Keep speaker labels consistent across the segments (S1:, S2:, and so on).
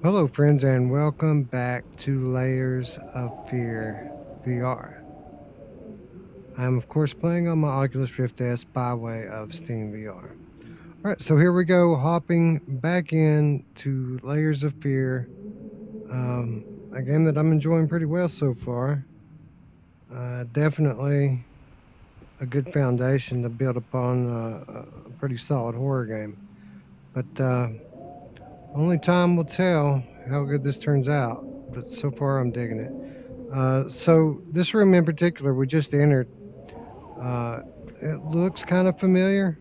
S1: Hello, friends, and welcome back to Layers of Fear VR. I'm, of course, playing on my Oculus Rift S by way of Steam VR. All right, so here we go, hopping back in to Layers of Fear, a game that I'm enjoying pretty well so far. Definitely a good foundation to build upon a pretty solid horror game. But only time will tell how good this turns out. But so far, I'm digging it. So this room in particular, we just entered. Uh, it looks kind of familiar.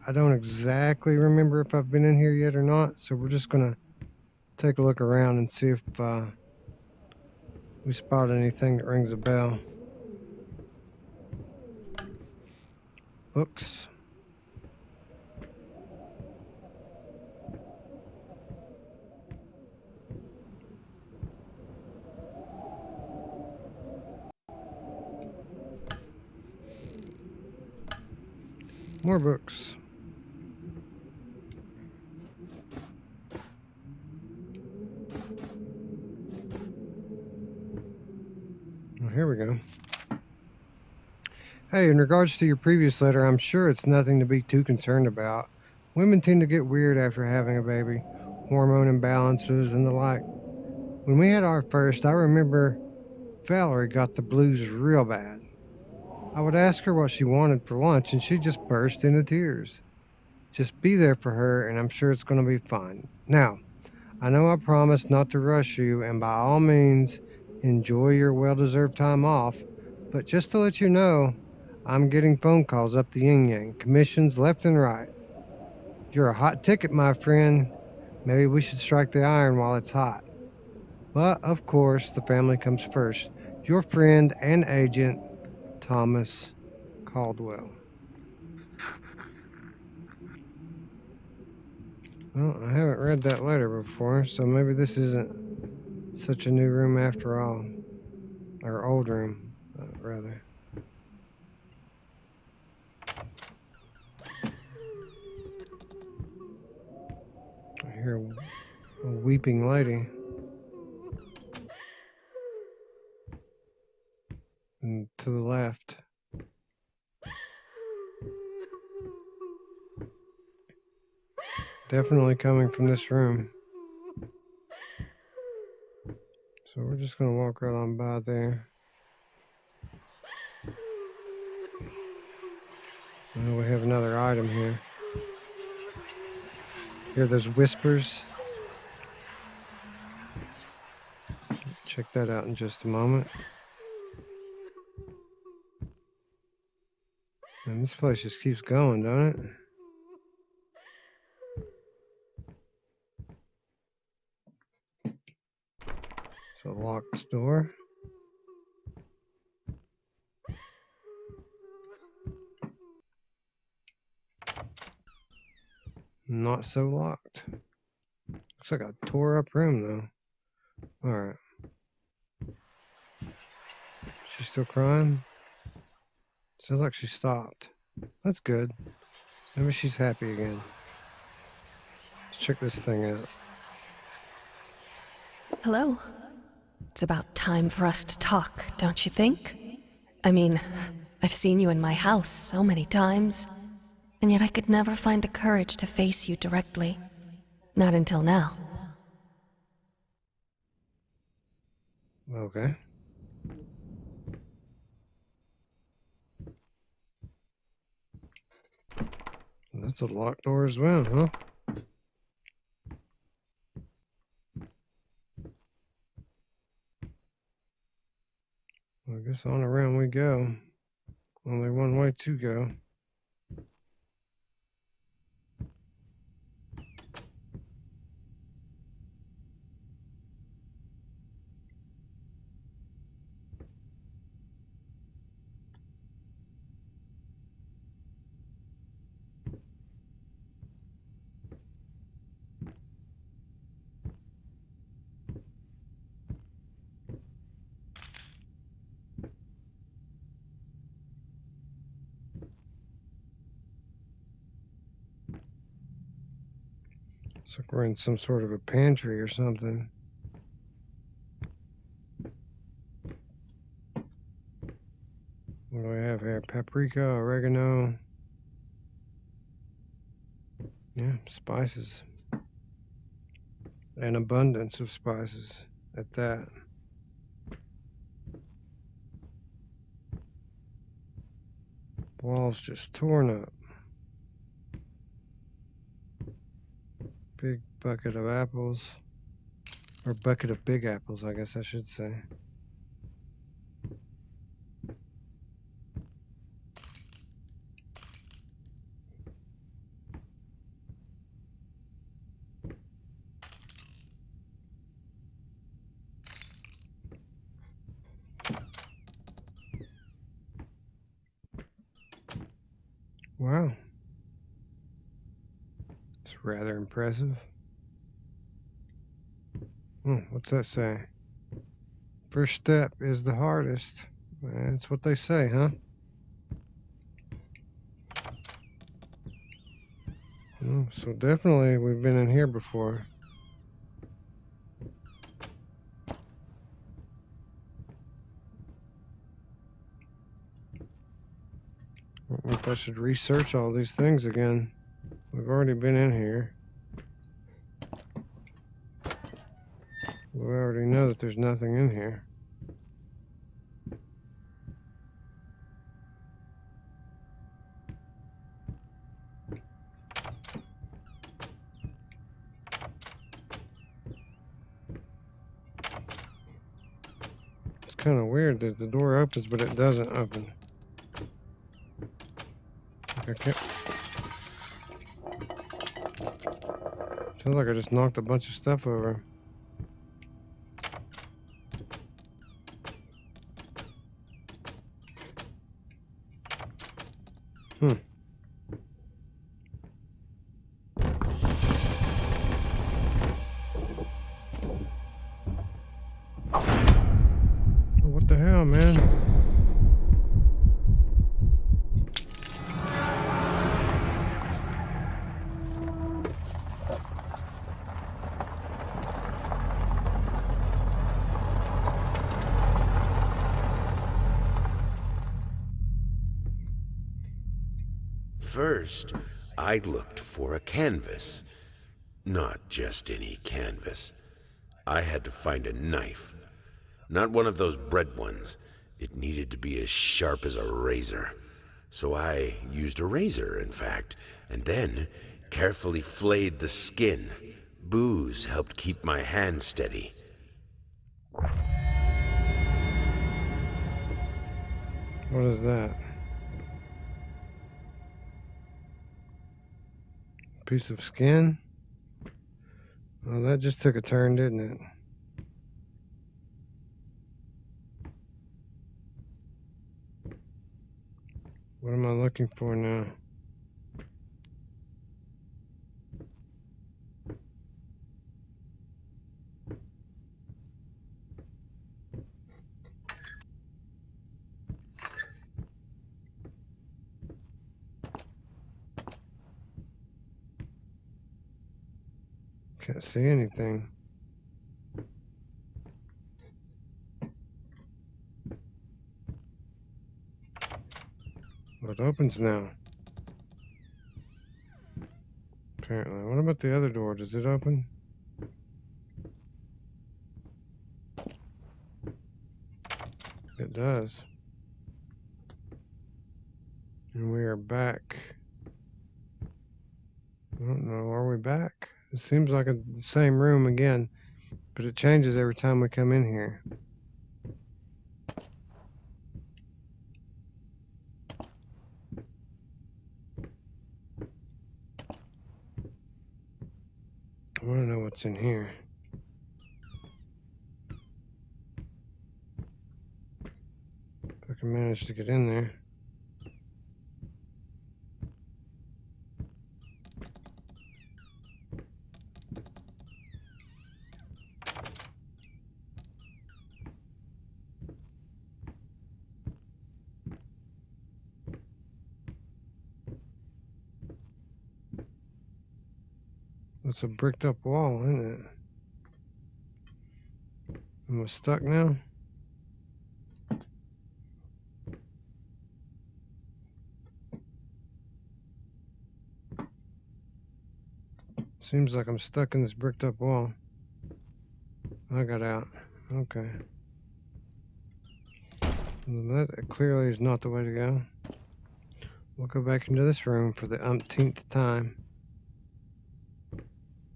S1: I don't exactly remember if I've been in here yet or not. So we're just gonna take a look around and see if we spot anything that rings a bell. Books, more books. Well, here we go. Hey, in regards to your previous letter, I'm sure it's nothing to be too concerned about. Women tend to get weird after having a baby, hormone imbalances and the like. When we had our first, I remember Valerie got the blues real bad. I would ask her what she wanted for lunch, and she'd just burst into tears. Just be there for her, and I'm sure it's going to be fine. Now, I know I promised not to rush you, and by all means, enjoy your well deserved time off. But just to let you know, I'm getting phone calls up the yin yang, commissions left and right. You're a hot ticket, my friend. Maybe we should strike the iron while it's hot. But, of course, the family comes first. Your friend and agent, Thomas Caldwell. Well, I haven't read that letter before, so maybe this isn't such a new room after all. Or old room, rather. I hear a weeping lady. And to the left. Definitely coming from this room. So we're just going to walk right on by there. Well, we have another item here. Hear those whispers? Check that out in just a moment. And this place just keeps going, don't it? So locked door. Not so locked. Looks like a tore up room though. Alright. She's still crying? Sounds like she stopped. That's good. Maybe she's happy again. Let's check this thing out.
S2: Hello. It's about time for us to talk, don't you think? I mean, I've seen you in my house so many times, and yet I could never find the courage to face you directly. Not until now.
S1: Okay. That's a locked door as well, huh? Well, I guess on around we go. Only one way to go. Looks like we're in some sort of a pantry or something. What do we have here? Paprika, oregano. Yeah, spices. An abundance of spices at that. Wall's just torn up. Big bucket of apples. Or bucket of big apples, I guess I should say. Wow. It's rather impressive. What's that say? First step is the hardest. That's what they say, huh? So definitely we've been in here before. I think I should research all these things again. We've already been in here. We already know that there's nothing in here. It's kind of weird that the door opens, but it doesn't open. Like I can't... Sounds like I just knocked a bunch of stuff over. What the hell, man?
S3: First, I looked for a canvas. Not just any canvas. I had to find a knife. Not one of those bread ones. It needed to be as sharp as a razor. So I used a razor, in fact, and then carefully flayed the skin. Booze helped keep my hand steady.
S1: What is that? Piece of skin? Well, that just took a turn, didn't it? What am I looking for now? Can't see anything. Well, it opens now. Apparently. What about the other door? Does it open? It does. And we are back. I don't know. Are we back? It seems like the same room again, but it changes every time we come in here. I want to know what's in here. If I can manage to get in there. It's a bricked up wall, isn't it? Am I stuck now? Seems like I'm stuck in this bricked up wall. I got out. Okay. Well, that clearly is not the way to go. We'll go back into this room for the umpteenth time.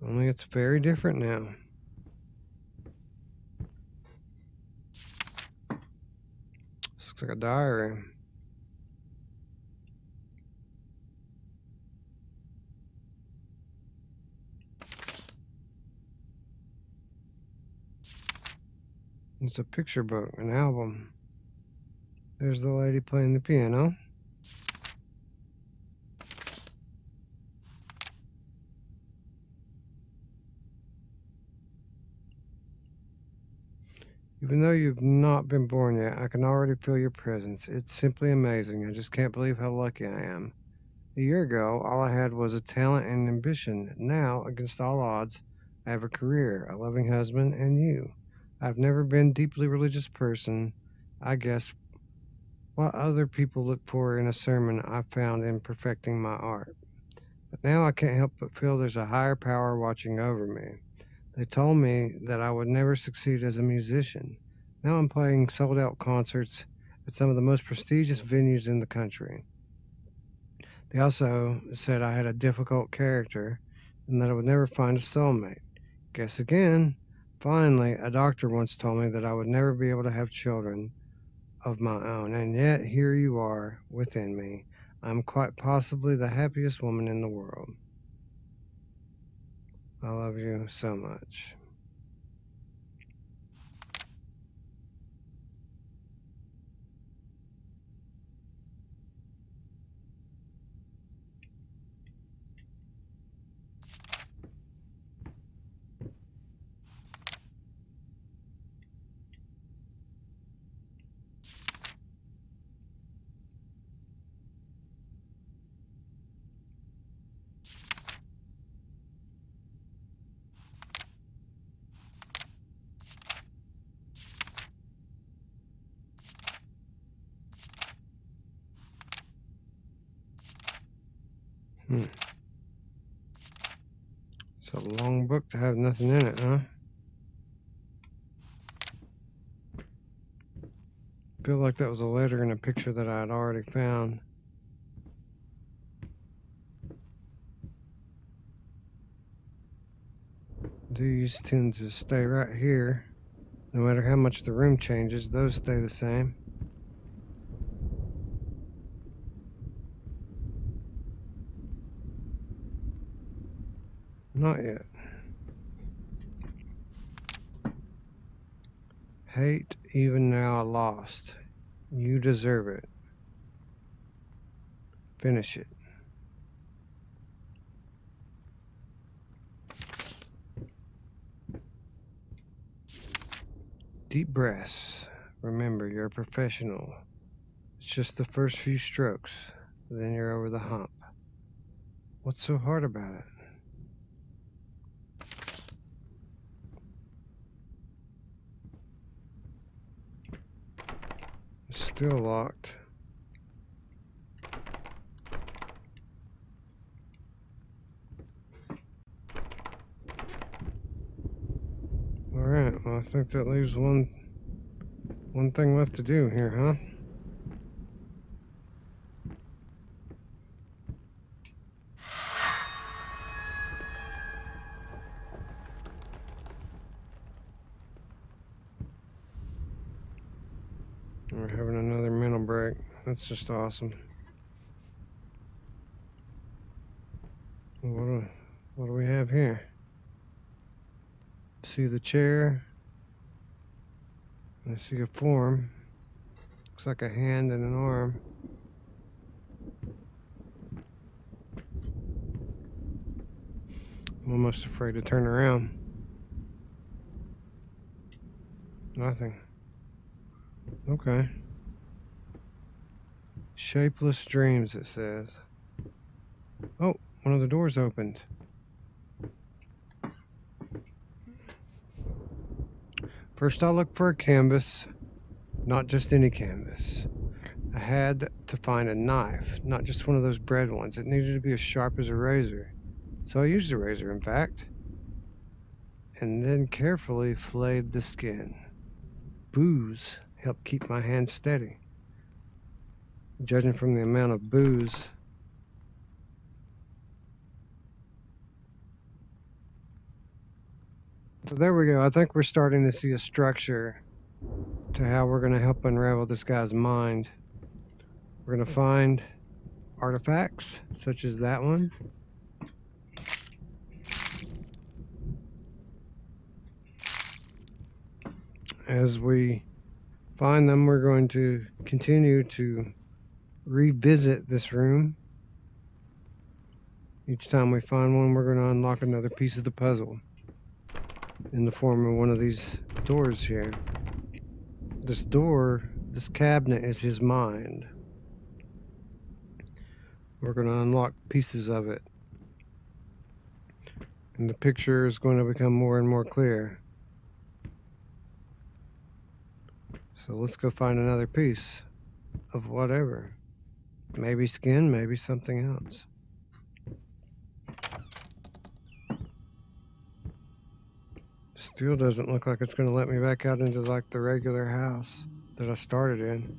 S1: Only it's very different now. This looks like a diary. It's a picture book, an album. There's the lady playing the piano. Even though you've not been born yet, I can already feel your presence. It's simply amazing. I just can't believe how lucky I am. A year ago, all I had was a talent and ambition. Now, against all odds, I have a career, a loving husband, and you. I've never been a deeply religious person. I guess what other people look for in a sermon, I found in perfecting my art. But now I can't help but feel there's a higher power watching over me. They told me that I would never succeed as a musician. Now I'm playing sold out concerts at some of the most prestigious venues in the country. They also said I had a difficult character and that I would never find a soulmate. Guess again. Finally, a doctor once told me that I would never be able to have children of my own, and yet here you are within me. I'm quite possibly the happiest woman in the world. I love you so much. It's a long book to have nothing in it, huh? I feel like that was a letter and a picture that I had already found. These tend to stay right here. No matter how much the room changes, those stay the same. Not yet. Hate, even now lost. You deserve it. Finish it. Deep breaths. Remember, you're a professional. It's just the first few strokes. Then you're over the hump. What's so hard about it? It's still locked. Alright, well I think that leaves one thing left to do here, huh? We're having another mental break. That's just awesome. What do we have here? See the chair. I see a form. Looks like a hand and an arm. I'm almost afraid to turn around. Nothing. Okay. Shapeless dreams, it says. Oh, one of the doors opened. First, I looked for a canvas, not just any canvas. I had to find a knife, not just one of those bread ones. It needed to be as sharp as a razor. So I used a razor, in fact, and then carefully flayed the skin. Booze helped keep my hands steady. Judging from the amount of booze, so there we go. I think we're starting to see a structure to how we're going to help unravel this guy's mind. We're going to find artifacts such as that one. As we find them, we're going to continue to revisit this room. Each time we find one, we're going to unlock another piece of the puzzle in the form of one of these doors here. This door, this cabinet is his mind. We're going to unlock pieces of it. And the picture is going to become more and more clear. So let's go find another piece of whatever. Maybe skin, maybe something else. Still doesn't look like it's going to let me back out into like the regular house that I started in.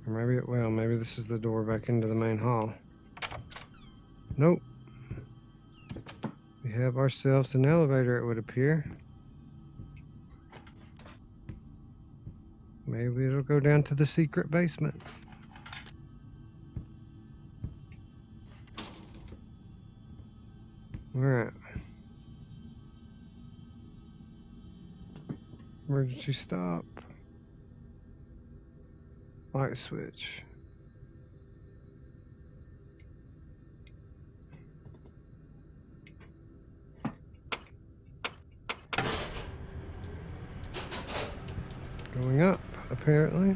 S1: Or maybe it will. Maybe this is the door back into the main hall. Nope. We have ourselves an elevator, it would appear. Maybe it'll go down to the secret basement. Alright. Emergency stop. Light switch. Going up, apparently.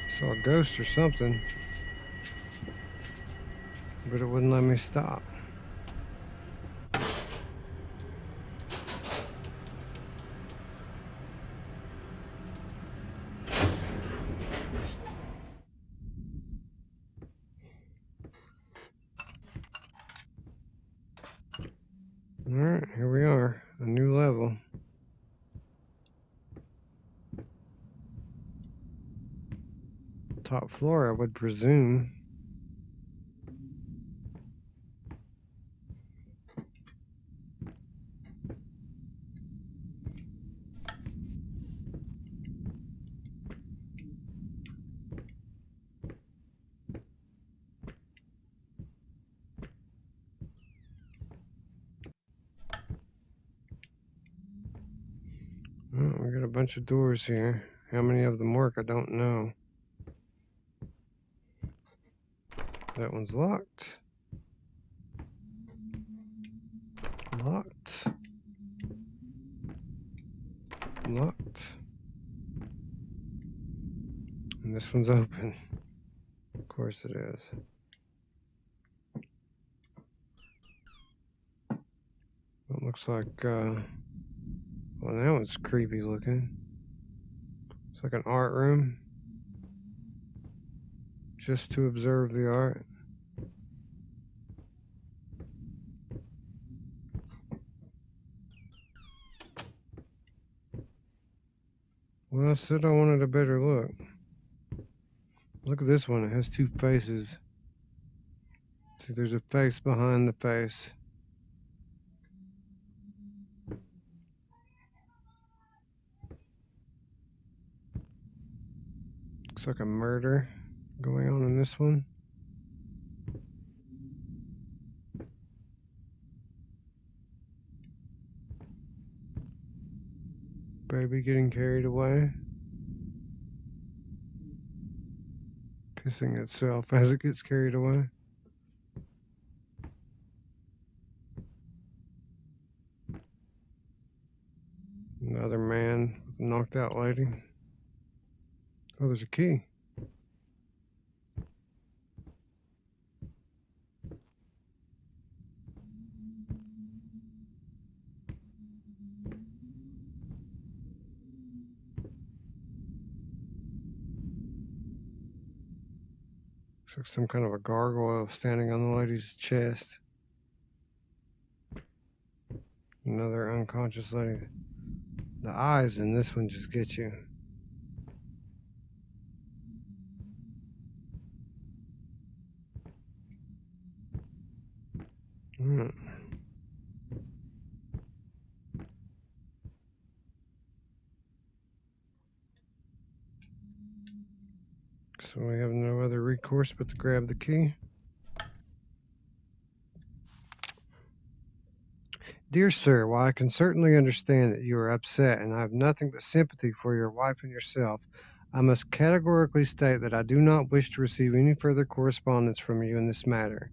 S1: Saw a ghost or something, but it wouldn't let me stop. Alright, here we are, a new level. Top floor, I would presume. Oh, we got a bunch of doors here. How many of them work, I don't know. That one's locked. Locked. Locked. And this one's open. Of course it is. It looks like, well, that one's creepy looking. It's like an art room. Just to observe the art. Well, I said I wanted a better look. Look at this one, it has two faces. See, there's a face behind the face. Looks like a murder going on in this one. Baby getting carried away. Kissing itself as it gets carried away. Another man with a knocked out lady. Oh, there's a key. Looks like some kind of a gargoyle standing on the lady's chest. Another unconscious lady. The eyes in this one just get you. Hmm. So we have no other recourse but to grab the key. Dear sir, while I can certainly understand that you are upset and I have nothing but sympathy for your wife and yourself, I must categorically state that I do not wish to receive any further correspondence from you in this matter.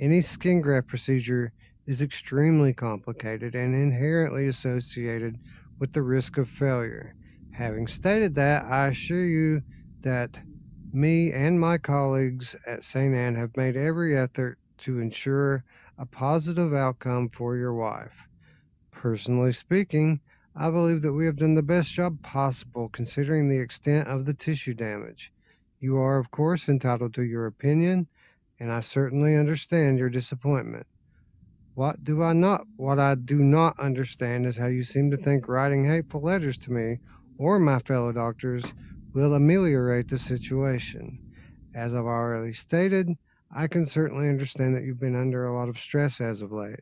S1: Any skin graft procedure is extremely complicated and inherently associated with the risk of failure. Having stated that, I assure you that me and my colleagues at St. Anne have made every effort to ensure a positive outcome for your wife. Personally speaking, I believe that we have done the best job possible considering the extent of the tissue damage. You are, of course, entitled to your opinion, and I certainly understand your disappointment. What I do not understand is how you seem to think writing hateful letters to me or my fellow doctors will ameliorate the situation. As I've already stated, I can certainly understand that you've been under a lot of stress as of late,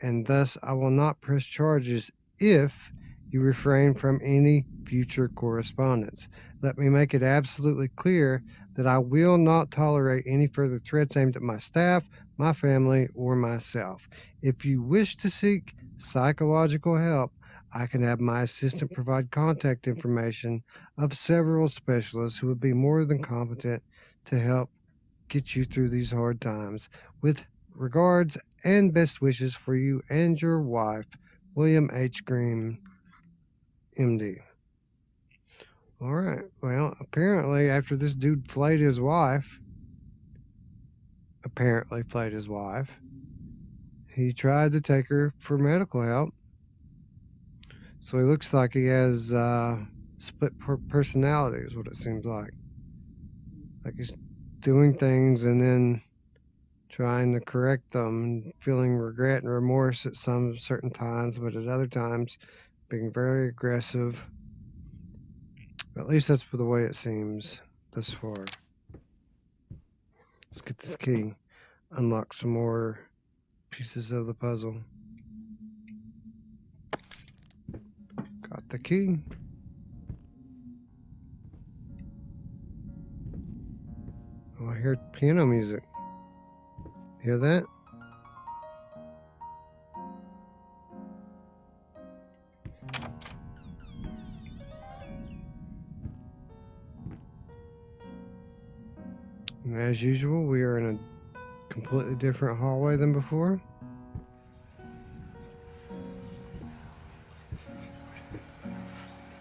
S1: and thus I will not press charges if you refrain from any future correspondence. Let me make it absolutely clear that I will not tolerate any further threats aimed at my staff, my family, or myself. If you wish to seek psychological help, I can have my assistant provide contact information of several specialists who would be more than competent to help get you through these hard times. With regards and best wishes for you and your wife, William H. Green, MD. All right. Well, apparently, after this dude flayed his wife, he tried to take her for medical help. So he looks like he has split personality, is what it seems like. Like he's doing things and then trying to correct them, feeling regret and remorse at some certain times, but at other times being very aggressive. At least that's the way it seems thus far. Let's get this key, unlock some more pieces of the puzzle. Got the key. Oh, I hear piano music. Hear that? And as usual, we are in a completely different hallway than before.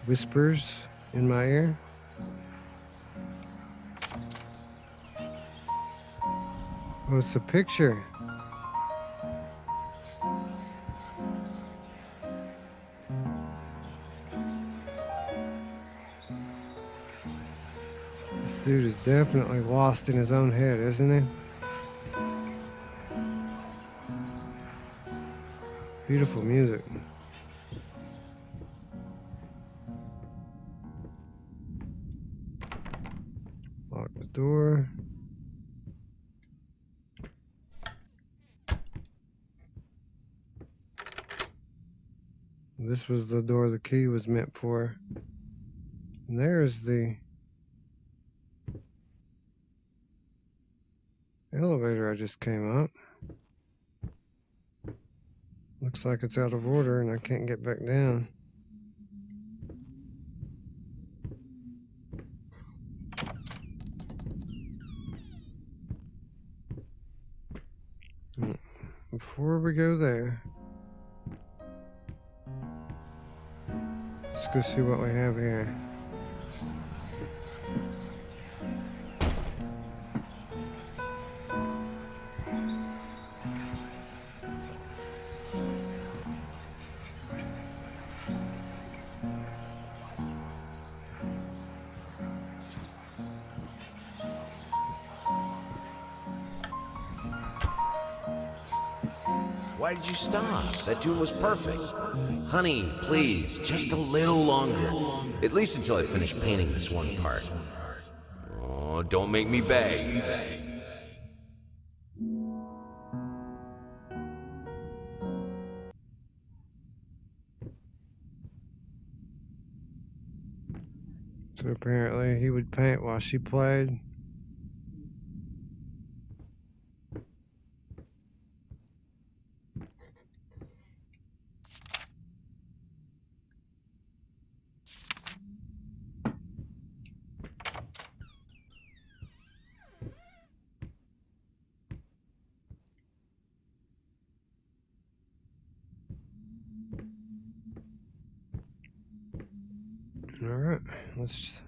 S1: Whispers in my ear. Oh, it's a picture. This dude is definitely lost in his own head, isn't he? Beautiful music. Lock the door. This was the door the key was meant for. And there's the elevator I just came up. Looks like it's out of order and I can't get back down. Before we go there, Let's go see what we have here.
S3: Why did you stop? That tune was perfect. Honey, please, just a little longer. At least until I finish painting this one part. Oh, don't make me beg.
S1: So apparently he would paint while she played. Alright, let's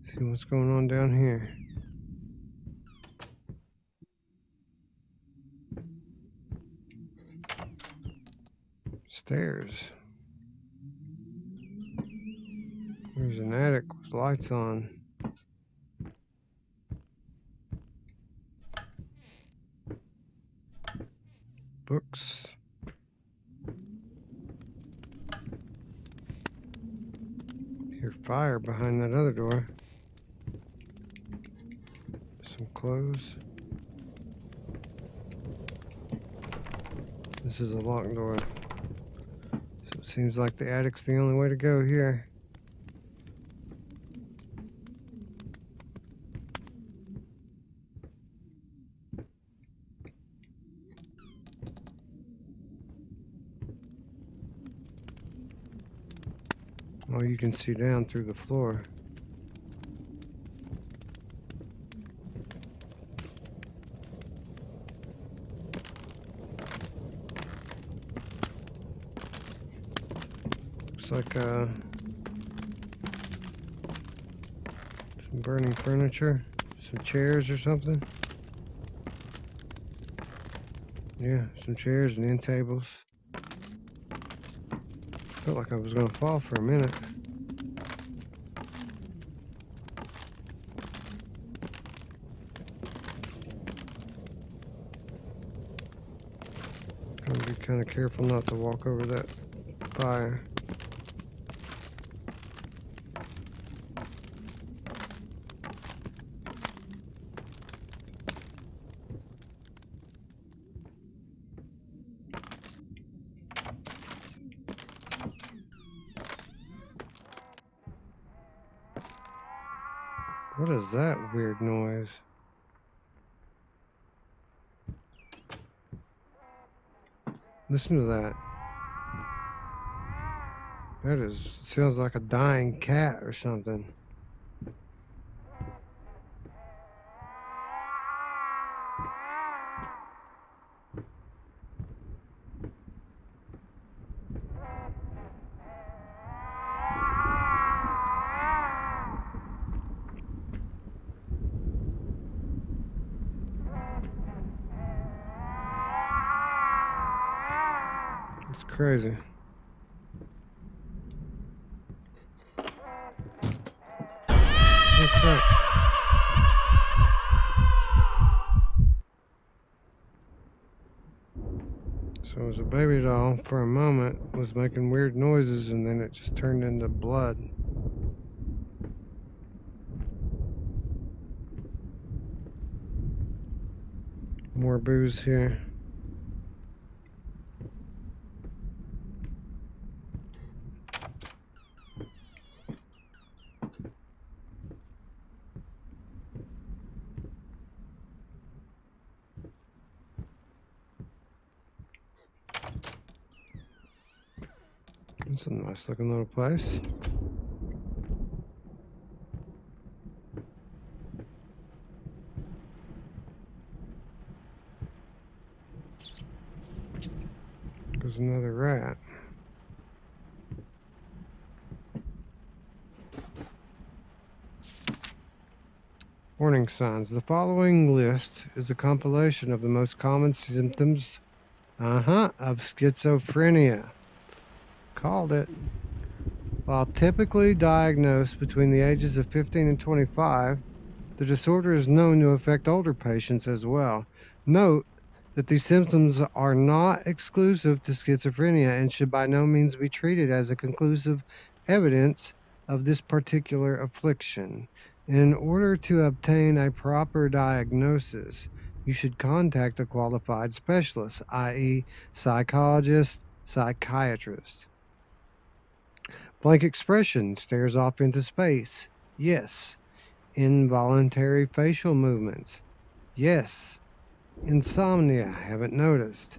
S1: see what's going on down here. Stairs. There's an attic with lights on. Books. Hear fire behind that other door. Some clothes. This is a locked door. So it seems like the attic's the only way to go here. Oh, you can see down through the floor. Looks like some burning furniture, some chairs or something. Yeah, some chairs and end tables. Felt like I was gonna fall for a minute. Gotta be kind of careful not to walk over that fire. What is that weird noise? Listen to that. Sounds like a dying cat or something. It's crazy. Oh crap. So it was a baby doll for a moment, was making weird noises, and then it just turned into blood. More booze here. It's a nice looking little place. There's another rat. Warning signs. The following list is a compilation of the most common symptoms of schizophrenia. Called it. While typically diagnosed between the ages of 15 and 25, the disorder is known to affect older patients as well. Note that these symptoms are not exclusive to schizophrenia and should by no means be treated as a conclusive evidence of this particular affliction. In order to obtain a proper diagnosis, you should contact a qualified specialist, i.e., psychologist, psychiatrist. Blank expression stares off into space. Yes. Involuntary facial movements. Yes. Insomnia. Haven't noticed.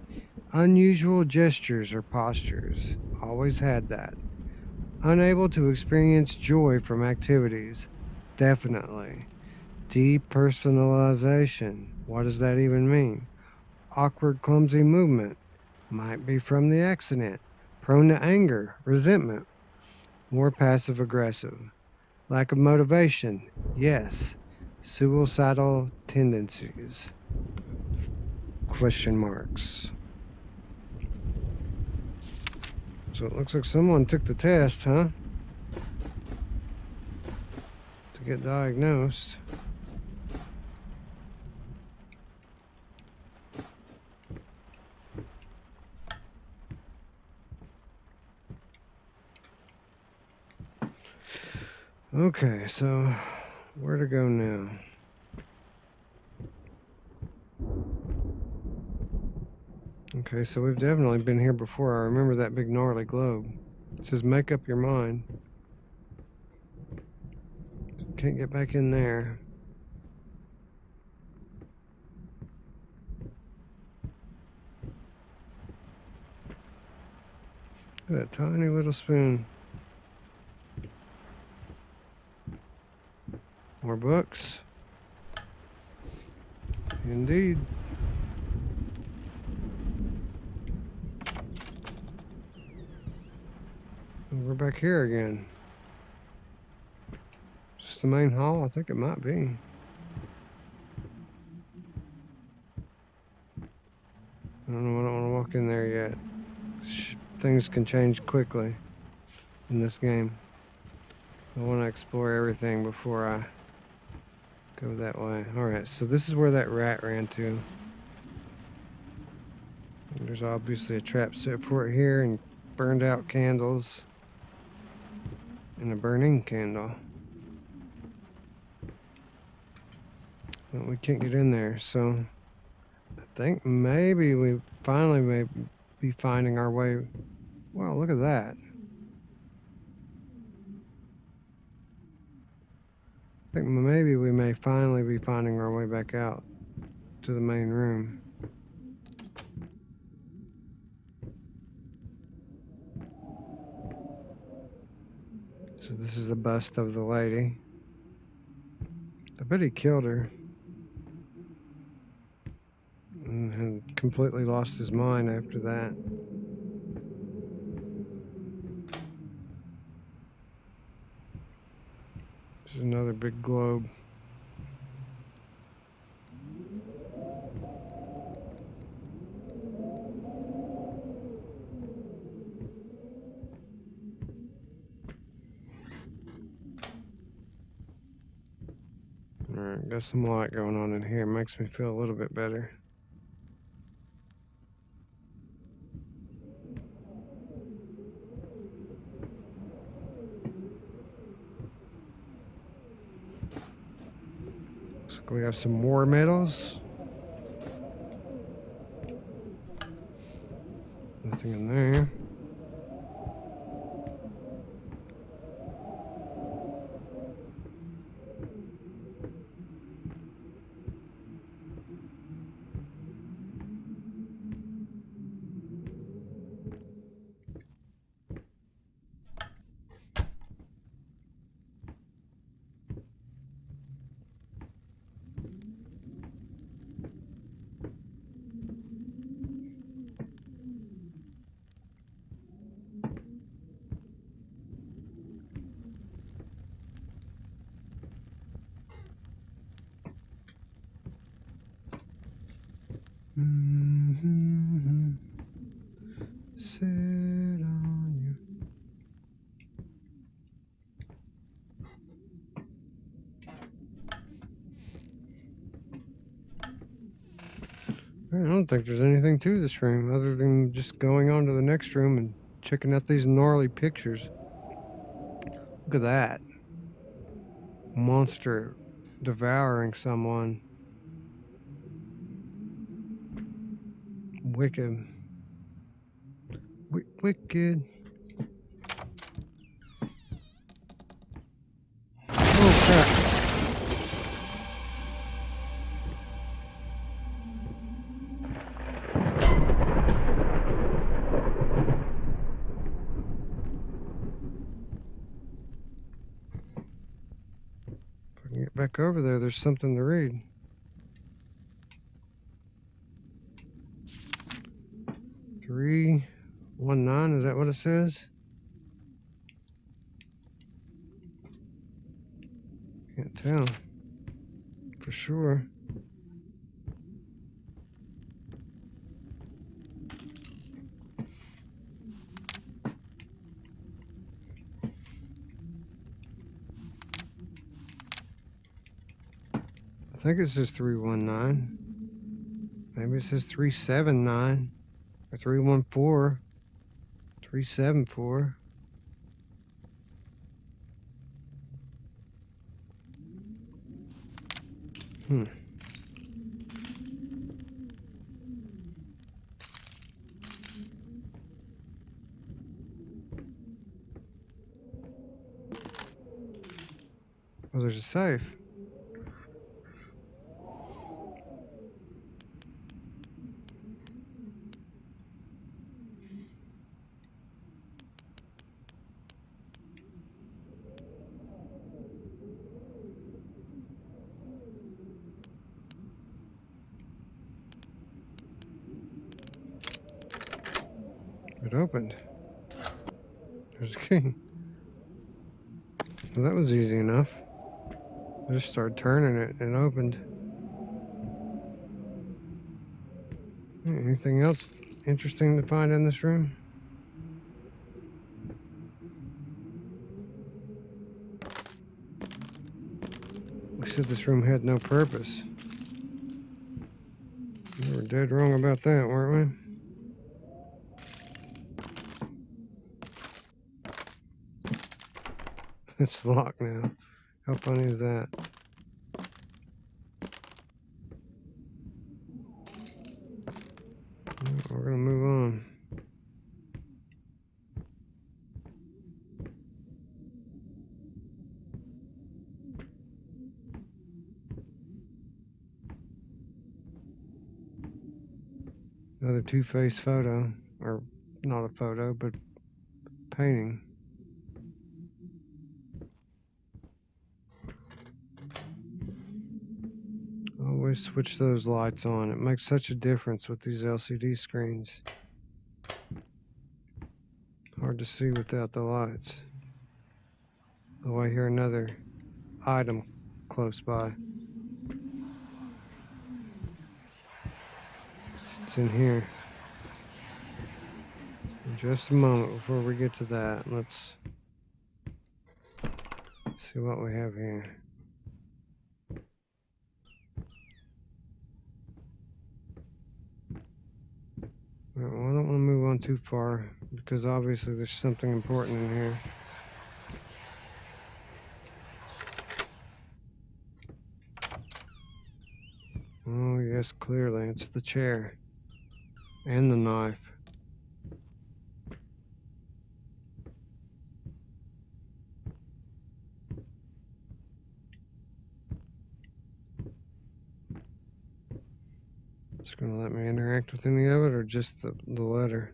S1: Unusual gestures or postures. Always had that. Unable to experience joy from activities. Definitely. Depersonalization. What does that even mean? Awkward, clumsy movement. Might be from the accident. Prone to anger, resentment. More passive aggressive. Lack of motivation. Yes. Suicidal tendencies. Question marks. So it looks like someone took the test, huh? To get diagnosed. Okay, so where to go now? Okay, so we've definitely been here before. I remember that big gnarly globe. It says make up your mind. Can't get back in there. Look at that tiny little spoon. More books. Indeed. We're back here again. Just the main hall? I think it might be. I don't know. I don't want to walk in there yet. Things can change quickly in this game. I want to explore everything before I go that way. Alright, so this is where that rat ran to. And there's obviously a trap set for it here, and burned out candles. And a burning candle. But we can't get in there, so I think maybe we finally may be finding our way. Wow, look at that. I think maybe we may finally be finding our way back out to the main room. So this is the bust of the lady. I bet he killed her. And completely lost his mind after that. There's another big globe. Alright, got some light going on in here. Makes me feel a little bit better. Looks like we have some more medals. Nothing in there. sit on you. I don't think there's anything to this room other than just going on to the next room and checking out these gnarly pictures. Look at that. Monster devouring someone. Wicked. Wicked. Oh crap. If I can get back over there, there's something to read. 319, is that what it says? Can't tell for sure. I think it says 319. Maybe it says 379 or 314, 374. Oh, there's a safe. It opened. There's a key. Well, that was easy enough. I just started turning it and it opened. Anything else interesting to find in this room? We said this room had no purpose. We were dead wrong about that, weren't we? It's locked now. How funny is that? We're gonna move on. Another two-faced photo, or not a photo, but painting. Always switch those lights on. It makes such a difference with these LCD screens. Hard to see without the lights. Oh, I hear another item close by. It's in here. In just a moment before we get to that, let's see what we have here. Well, I don't want to move on too far because obviously there's something important in here. Oh yes, clearly it's the chair and the knife. It's gonna let me interact with any of it or just the letter?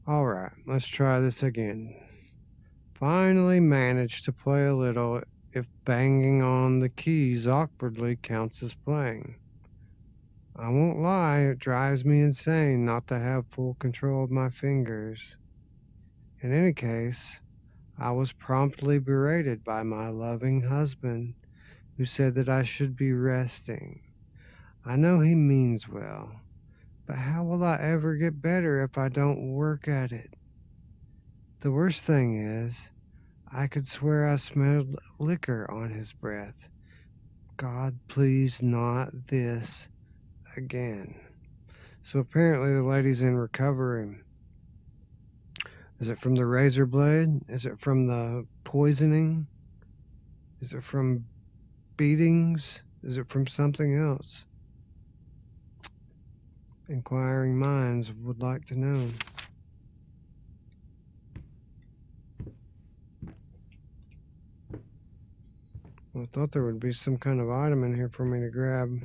S1: Alright, let's try this again. Finally managed to play a little if banging on the keys awkwardly counts as playing. I won't lie, it drives me insane not to have full control of my fingers. In any case, I was promptly berated by my loving husband, who said that I should be resting. I know he means well, But how will I ever get better if I don't work at it? The worst thing is, I could swear I smelled liquor on his breath. God, please not this again. So apparently the lady's in recovery. Is it from the razor blade? Is it from the poisoning? Is it from beatings? Is it from something else? Inquiring minds would like to know. Well, I thought there would be some kind of item in here for me to grab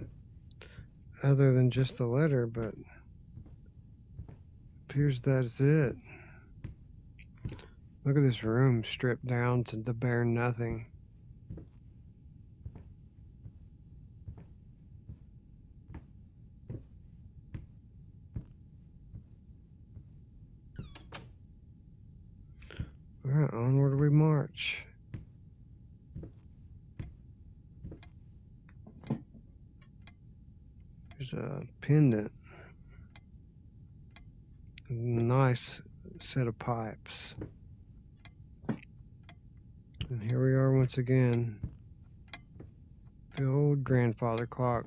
S1: other than just the letter, but appears that's it. Look at this room stripped down to the bare nothing. Alright, onward we march. There's a pendant. Nice set of pipes. And here we are once again. The old grandfather clock.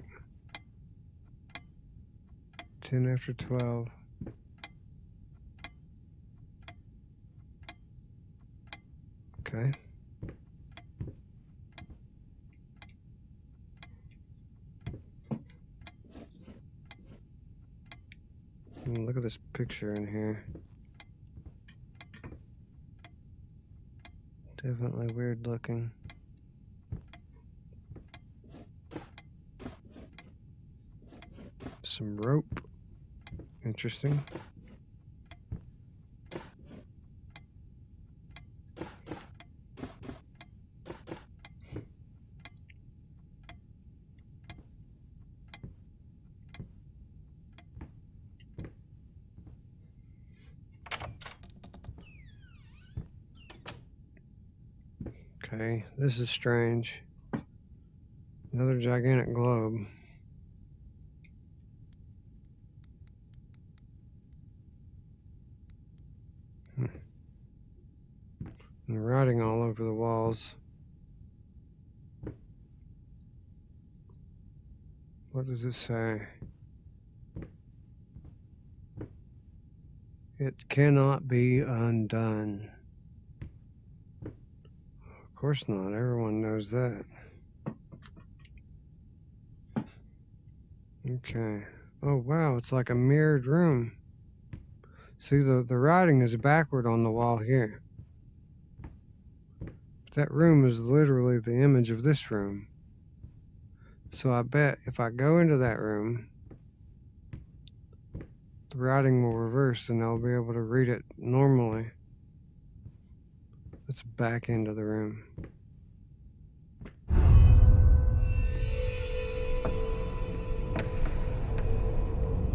S1: 10 after 12. Okay. Look at this picture in here. Definitely weird looking. Some rope. Interesting. Okay, this is strange. Another gigantic globe. And writing all over the walls. What does it say? It cannot be undone. Of course not. Everyone knows that. Okay. Oh, wow. It's like a mirrored room. See, the writing is backward on the wall here. But that room is literally the image of this room. So I bet if I go into that room, the writing will reverse and I'll be able to read it normally. Let's back into the room.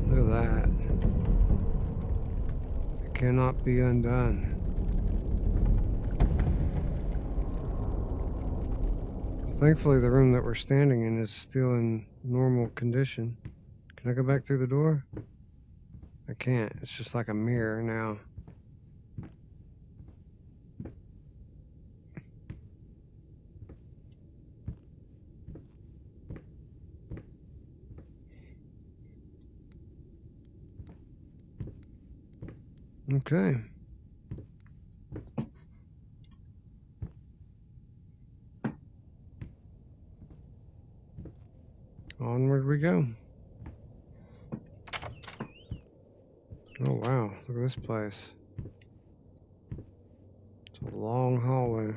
S1: Look at that. It cannot be undone. Thankfully, the room that we're standing in is still in normal condition. Can I go back through the door? I can't. It's just like a mirror now. Okay. Onward we go. Oh wow, look at this place. It's a long hallway.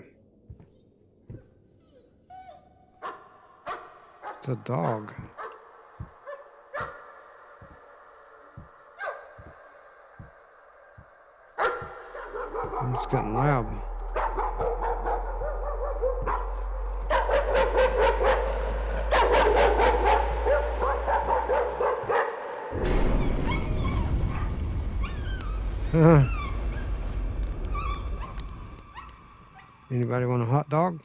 S1: It's a dog. It's getting loud. Anybody want a hot dog?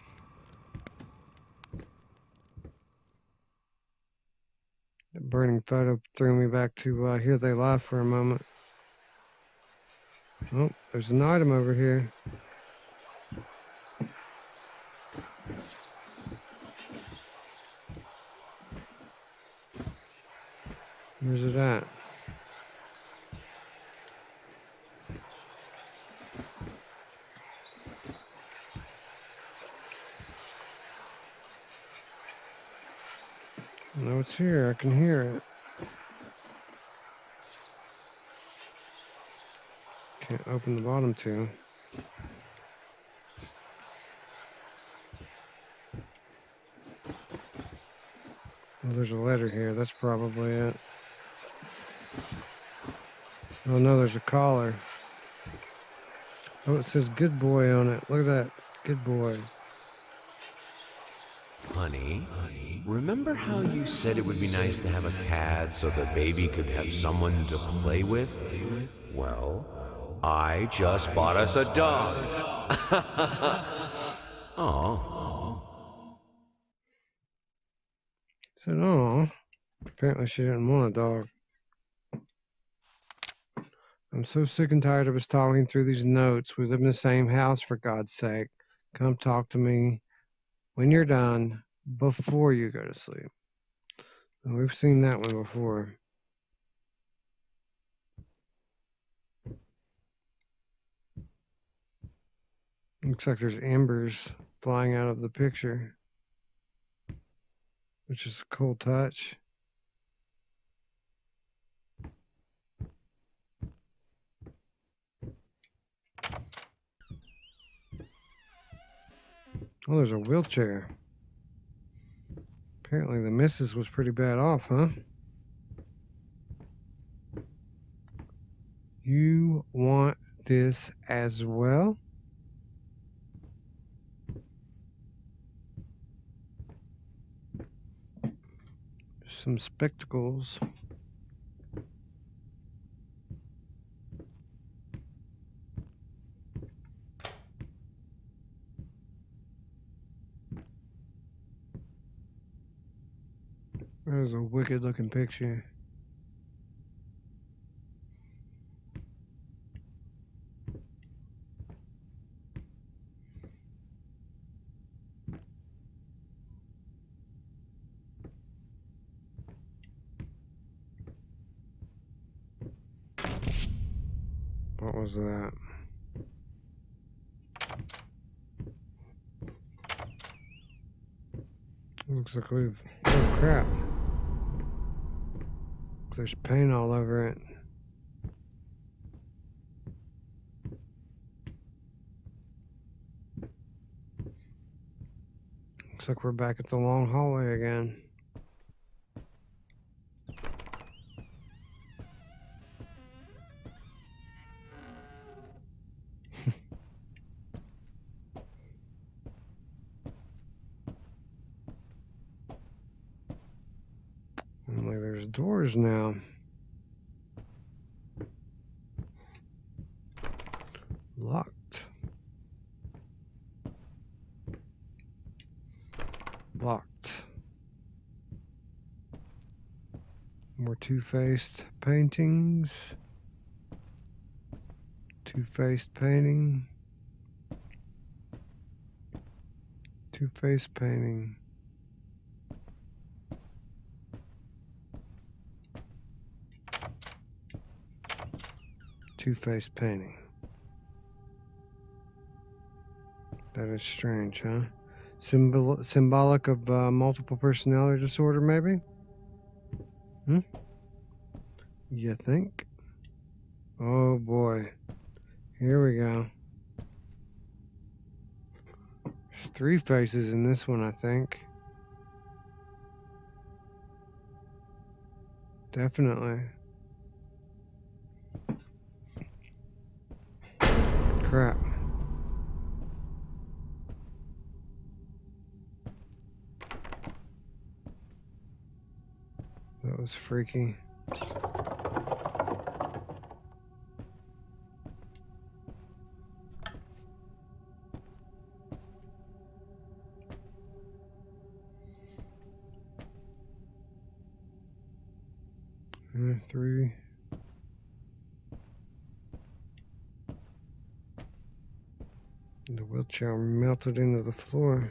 S1: burning photo threw me back to Here They Lie for a moment. Oh, there's an item over here. Where's it at? No, it's here. I can hear it. Can't open the bottom two. Well, there's a letter here. That's probably it. Oh no, there's a collar. Oh, it says good boy on it. Look at that. Good boy.
S3: Honey, remember how you said it would be nice to have a cat so the baby could have someone to play with? Well, I just bought us a dog. Oh.
S1: Said, oh, apparently she didn't want a dog. I'm so sick and tired of us talking through these notes. We live in the same house, for God's sake. Come talk to me when you're done, before you go to sleep. And we've seen that one before. Looks like there's embers flying out of the picture, which is a cool touch. Oh, there's a wheelchair. Apparently the missus was pretty bad off, huh? You want this as well? Some spectacles. That was a wicked looking picture. What was that? Looks like we've... Oh crap. There's paint all over it. Looks like we're back at the long hallway again. Only there's doors now. Locked. Locked. More two-faced paintings. Two-faced painting. Two-faced painting. Two-faced painting. That is strange, huh? Symbolic of multiple personality disorder, maybe? You think? Oh boy. Here we go. There's three faces in this one, I think. Definitely. Crap. That was freaky. 2, 3. The wheelchair melted into the floor.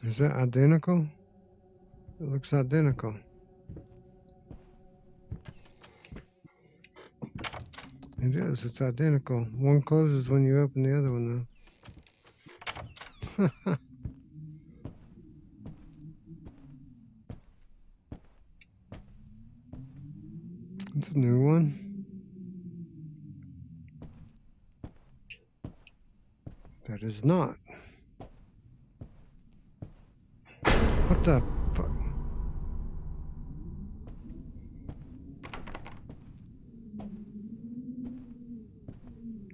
S1: Is that identical? It looks identical. It is. It's identical. One closes when you open the other one, though. It's a new one. That is not. What the fuck?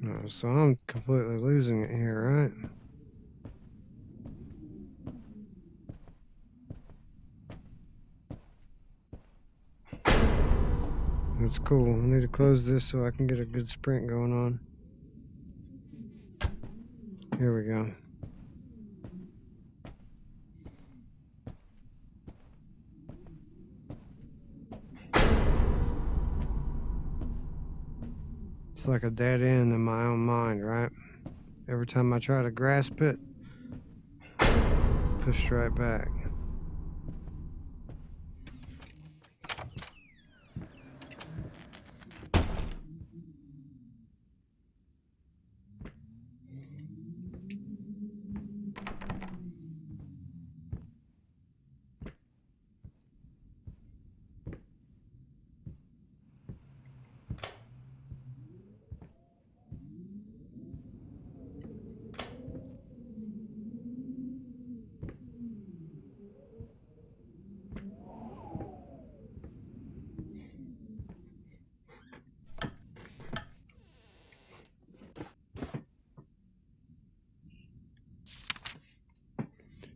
S1: Oh, so I'm completely losing it here, right? That's cool. I need to close this so I can get a good sprint going on. Here we go. It's like a dead end in my own mind, right? Every time I try to grasp it, pushed right back.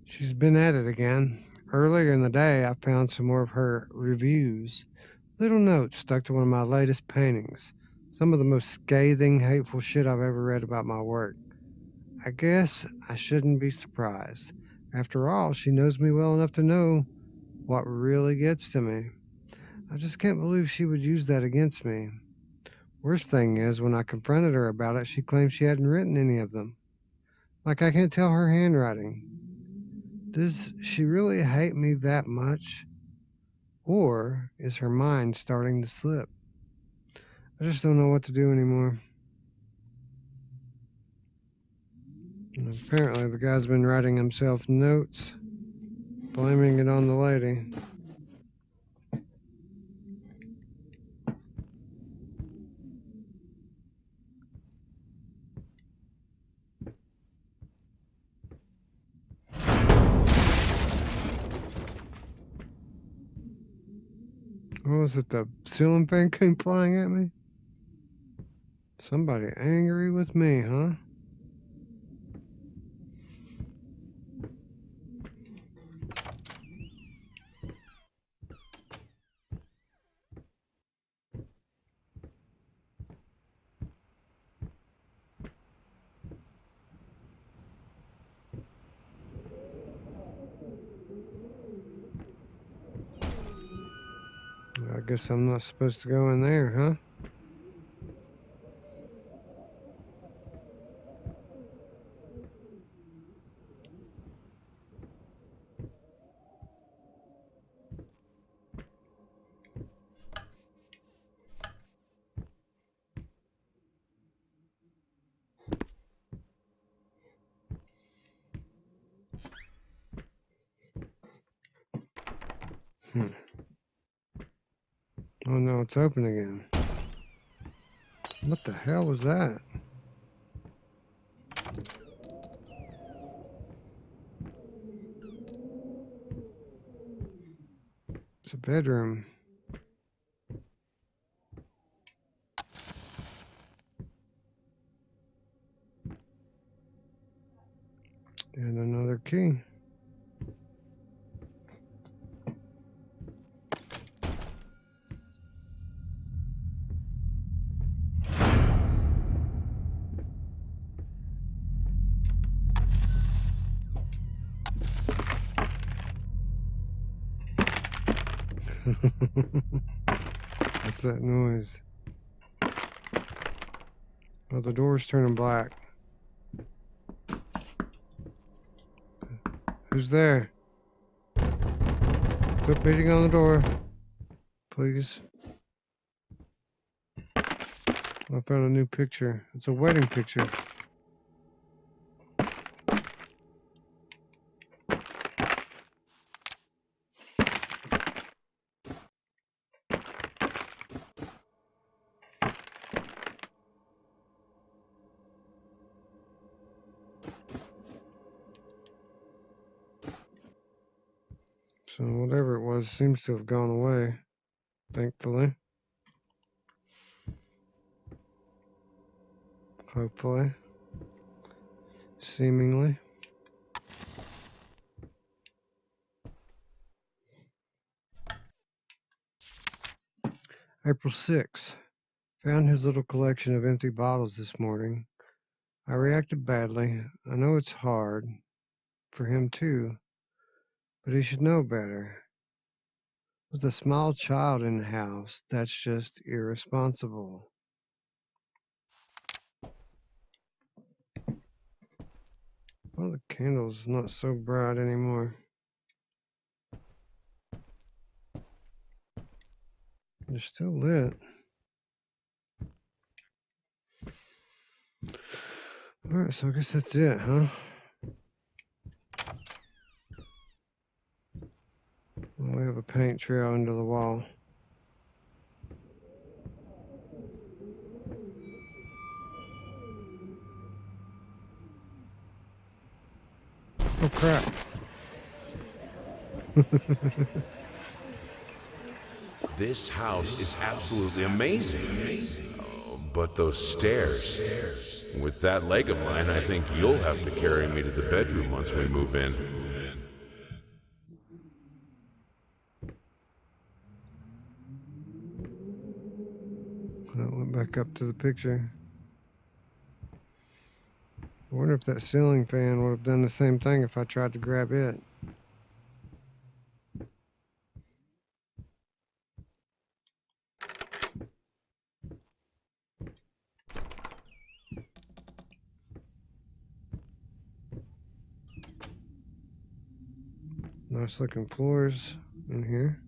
S1: She's been at it again. Earlier in the day, I found some more of her reviews. Little notes stuck to one of my latest paintings. Some of the most scathing, hateful shit I've ever read about my work. I guess I shouldn't be surprised. After all, she knows me well enough to know what really gets to me. I just can't believe she would use that against me. Worst thing is, when I confronted her about it, she claimed she hadn't written any of them. Like I can't tell her handwriting. Does she really hate me that much? Or is her mind starting to slip? I just don't know what to do anymore. And apparently the guy's been writing himself notes, blaming it on the lady. What was it, the ceiling fan came flying at me? Somebody angry with me, huh? I guess I'm not supposed to go in there, huh? Oh no, it's open again. What the hell was that? It's a bedroom. And another key. What's that noise? Oh, the door's turning black. Who's there? Quit beating on the door, please. I found a new picture. It's a wedding picture. So whatever it was seems to have gone away, thankfully. Hopefully. Seemingly. April 6th. Found his little collection of empty bottles this morning. I reacted badly. I know it's hard for him too, but he should know better. With a small child in the house, that's just irresponsible. Well, the candle's not so bright anymore. They're still lit. Alright, so I guess that's it, huh? Well, we have a paint trail into the wall. Oh crap.
S3: This house is absolutely amazing. Oh, but those stairs. With that leg of mine, I think you'll have to carry me to the bedroom once we move in.
S1: I went back up to the picture. I wonder if that ceiling fan would have done the same thing if I tried to grab it. Nice looking floors in here.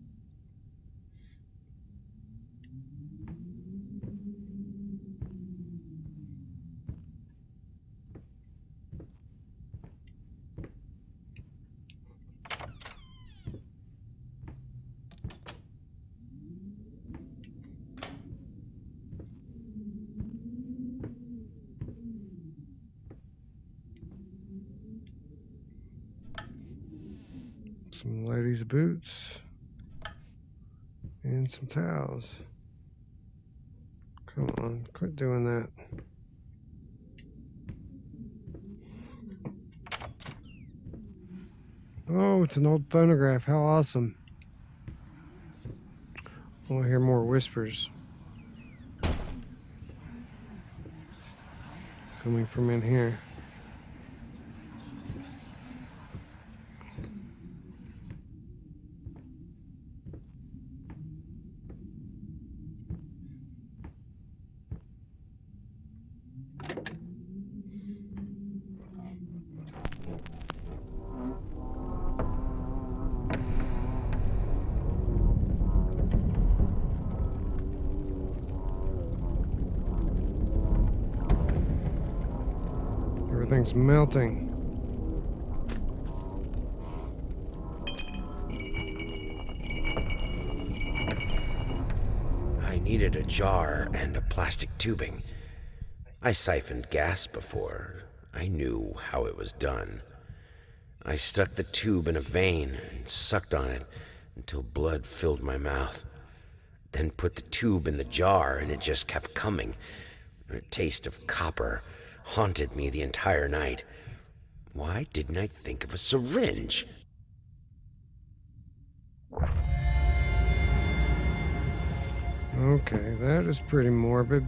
S1: Some ladies' boots. And some towels. Come on, quit doing that. Oh, it's an old phonograph. How awesome. I want to hear more whispers coming from in here. Everything's melting.
S3: I needed a jar and a plastic tubing. I siphoned gas before. I knew how it was done. I stuck the tube in a vein and sucked on it until blood filled my mouth. Then put the tube in the jar and it just kept coming. A taste of copper haunted me the entire night. Why didn't I think of a syringe?
S1: Okay, that is pretty morbid.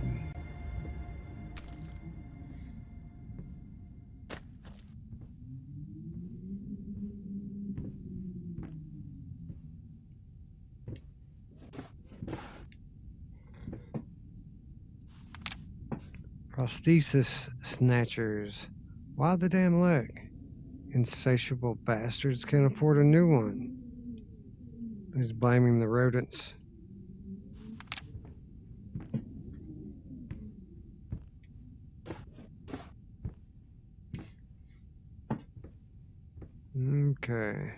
S1: Prosthesis snatchers. Why the damn leg? Insatiable bastards can't afford a new one. He's blaming the rodents. Okay.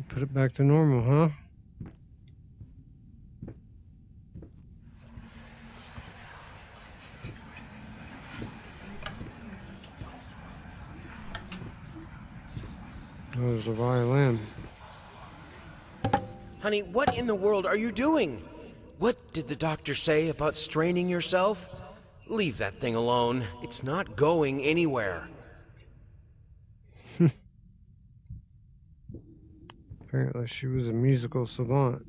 S1: Put it back to normal, huh? Oh, there's a violin.
S4: Honey, what in the world are you doing? What did the doctor say about straining yourself? Leave that thing alone. It's not going anywhere.
S1: Apparently she was a musical savant.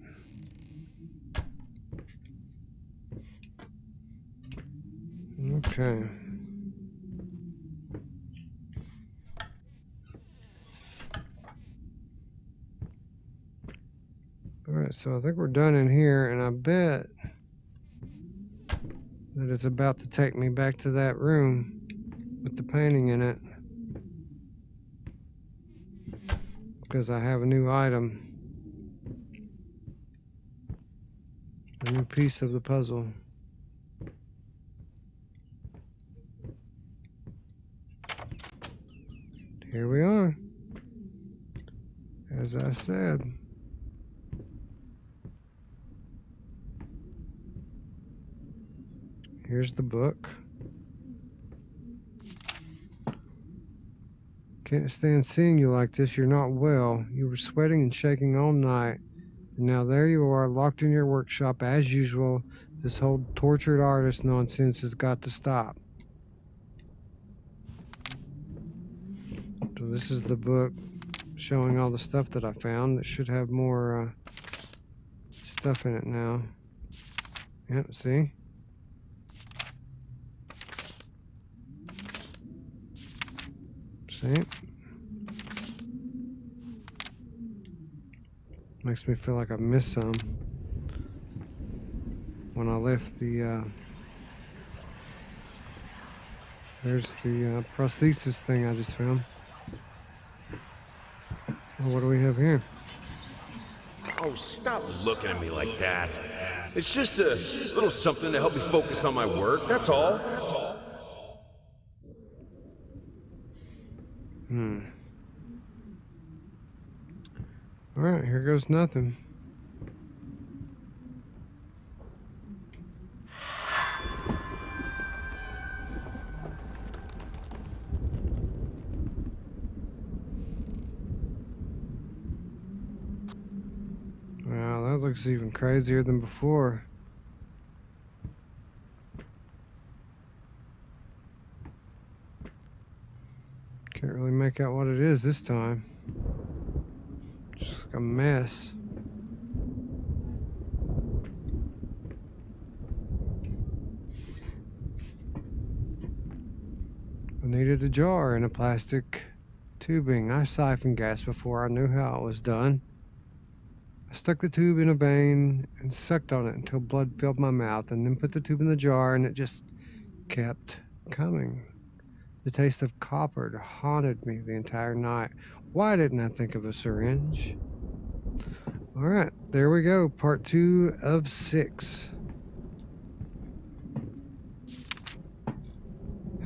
S1: Okay. Alright, so I think we're done in here, and I bet that it's about to take me back to that room with the painting in it. Because I have a new item. A new piece of the puzzle. Here we are. As I said. Here's the book. Can't stand seeing you like this. You're not well. You were sweating and shaking all night. And now there you are, locked in your workshop as usual. This whole tortured artist nonsense has got to stop. So this is the book showing all the stuff that I found. It should have more stuff in it now. Yep, see? See? Makes me feel like I missed some when I left the there's the prosthesis thing I just found. Well, what do we have here?
S3: Oh, stop looking at me like that. It's just a little something to help me focus on my work, that's all.
S1: Alright, here goes nothing. Wow, that looks even crazier than before. Can't really make out what it is this time. Just like a mess. I needed a jar and a plastic Tubing. I siphoned gas before I knew how it was done. I stuck the tube in a vein and sucked on it until blood filled my mouth, and then put the tube in the jar, and it just kept coming. The taste of copper haunted me the entire night. Why didn't I think of a syringe? All right, there we go. Part 2 of 6.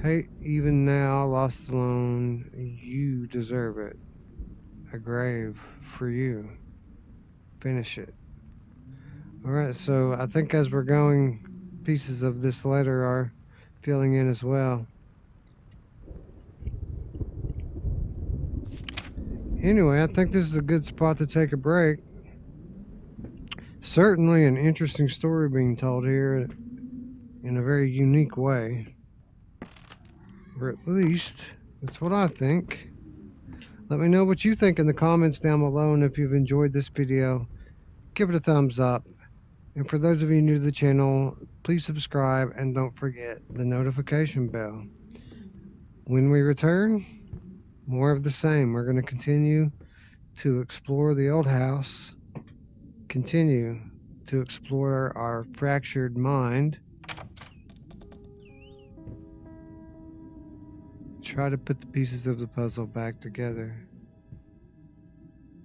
S1: Hate even now, lost alone. You deserve it. A grave for you. Finish it. All right, so I think as we're going, pieces of this letter are filling in as well. Anyway, I think this is a good spot to take a break. Certainly an interesting story being told here in a very unique way. Or at least, that's what I think. Let me know what you think in the comments down below, and if you've enjoyed this video, give it a thumbs up. And for those of you new to the channel, please subscribe and don't forget the notification bell. When we return, more of the same. We're going to continue to explore the old house, continue to explore our fractured mind, try to put the pieces of the puzzle back together.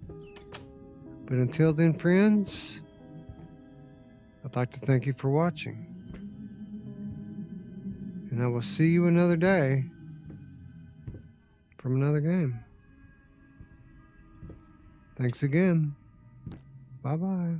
S1: But until then, friends, I'd like to thank you for watching. And I will see you another day from another game. Thanks again. Bye-bye.